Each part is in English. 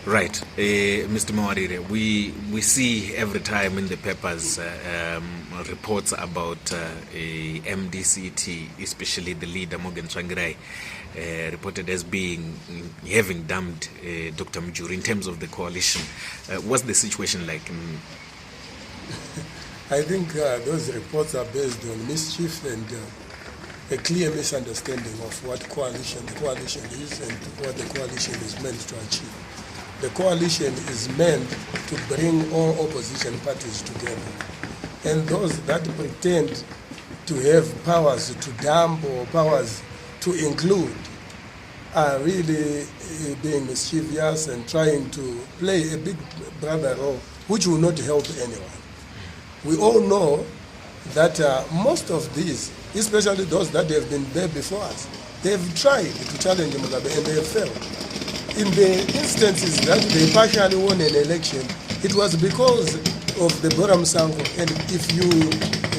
Right, Mr. Mawarire, we see every time in the papers reports about MDCT, especially the leader Morgan Tsvangirai, reported as having dumped Dr. Mujuru in terms of the coalition. What's the situation like? I think those reports are based on mischief and a clear misunderstanding of what the coalition is and what the coalition is meant to achieve. The coalition is meant to bring all opposition parties together. And those that pretend to have powers to dump or powers to include are really being mischievous and trying to play a big brother role, which will not help anyone. We all know that most of these, especially those that have been there before us, they have tried to challenge Mugabe and they have failed. In the instances that they partially won an election, it was because of the Boram Sango. And if you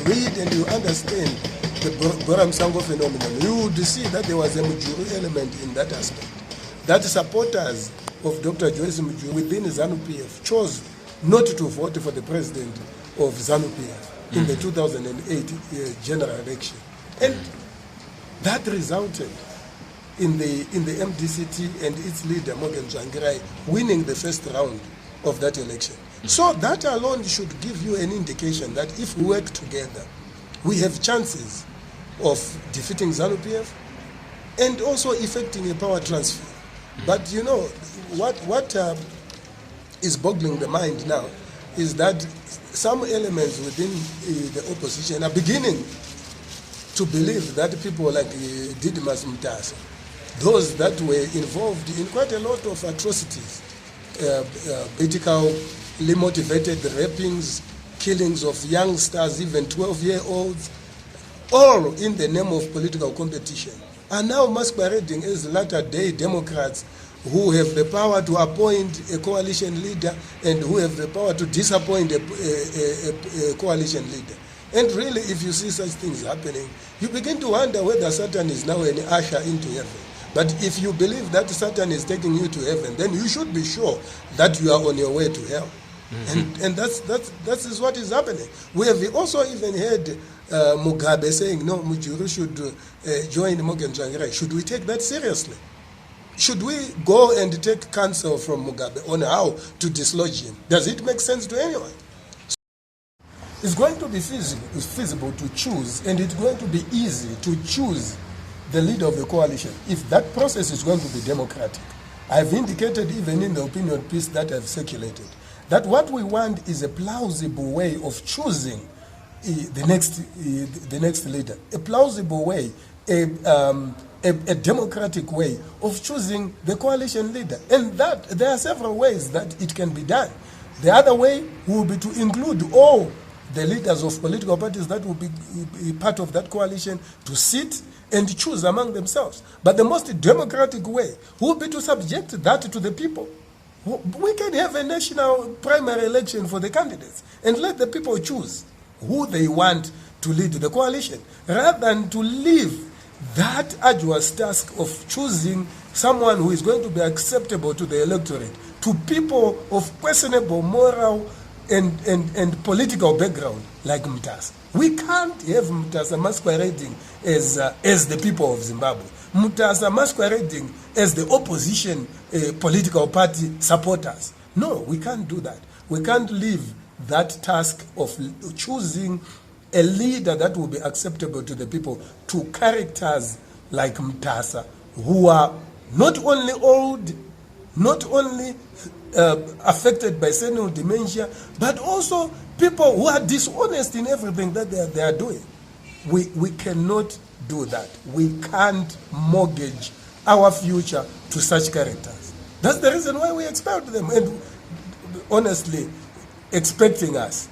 read and you understand the Boram Sango phenomenon, you would see that there was a Mujuru element in that aspect. That supporters of Dr. Joyce Mujuru within Zanu PF chose not to vote for the president of Zanu PF in the 2008 general election. And that resulted in the MDCT and its leader, Morgan Tsvangirai, winning the first round of that election. So that alone should give you an indication that if we work together, we have chances of defeating ZANU-PF and also effecting a power transfer. But you know, what is boggling the mind now is that some elements within the opposition are beginning to believe that people like Didymus Mutasa, those that were involved in quite a lot of atrocities, politically motivated rapings, killings of youngsters, even 12-year-olds, all in the name of political competition, are now masquerading as latter-day Democrats who have the power to appoint a coalition leader and who have the power to disappoint a coalition leader. And really, if you see such things happening, you begin to wonder whether Satan is now an usher into heaven. But if you believe that Satan is taking you to heaven, then you should be sure that you are on your way to hell. And that is what is happening. We have also even heard Mugabe saying, no, Mujuru should join Morgan Tsvangirai. Should we take that seriously? Should we go and take counsel from Mugabe on how to dislodge him? Does it make sense to anyone? It's going to be feasible to choose, and it's going to be easy to choose the leader of the coalition if that process is going to be democratic. I've indicated even in the opinion piece that I've circulated that what we want is a plausible way of choosing the next leader, a plausible way, a democratic way of choosing the coalition leader. And that there are several ways that it can be done. The other way will be to include all the leaders of political parties that will be part of that coalition to sit and choose among themselves. But the most democratic way will be to subject that to the people. We can have a national primary election for the candidates and let the people choose who they want to lead the coalition, rather than to leave that arduous task of choosing someone who is going to be acceptable to the electorate to people of questionable moral and political background like Mutasa. We can't have Mutasa masquerading as the people of Zimbabwe. Mutasa masquerading as the opposition political party supporters. No, we can't do that. We can't leave that task of choosing a leader that will be acceptable to the people to characters like Mutasa, who are not only old, not only affected by senile dementia, but also people who are dishonest in everything that they are doing. We cannot do that. We can't mortgage our future to such characters. That's the reason why we expelled them, and honestly expecting us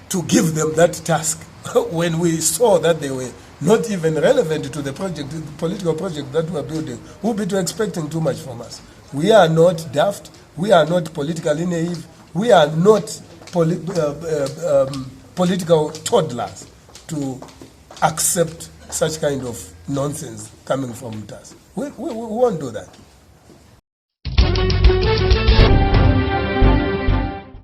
to give them that task when we saw that they were not even relevant to the project, the political project that we are building, would be to expecting too much from us. We are not daft. We are not politically naive. We are not political toddlers to accept such kind of nonsense coming from us. We won't do that.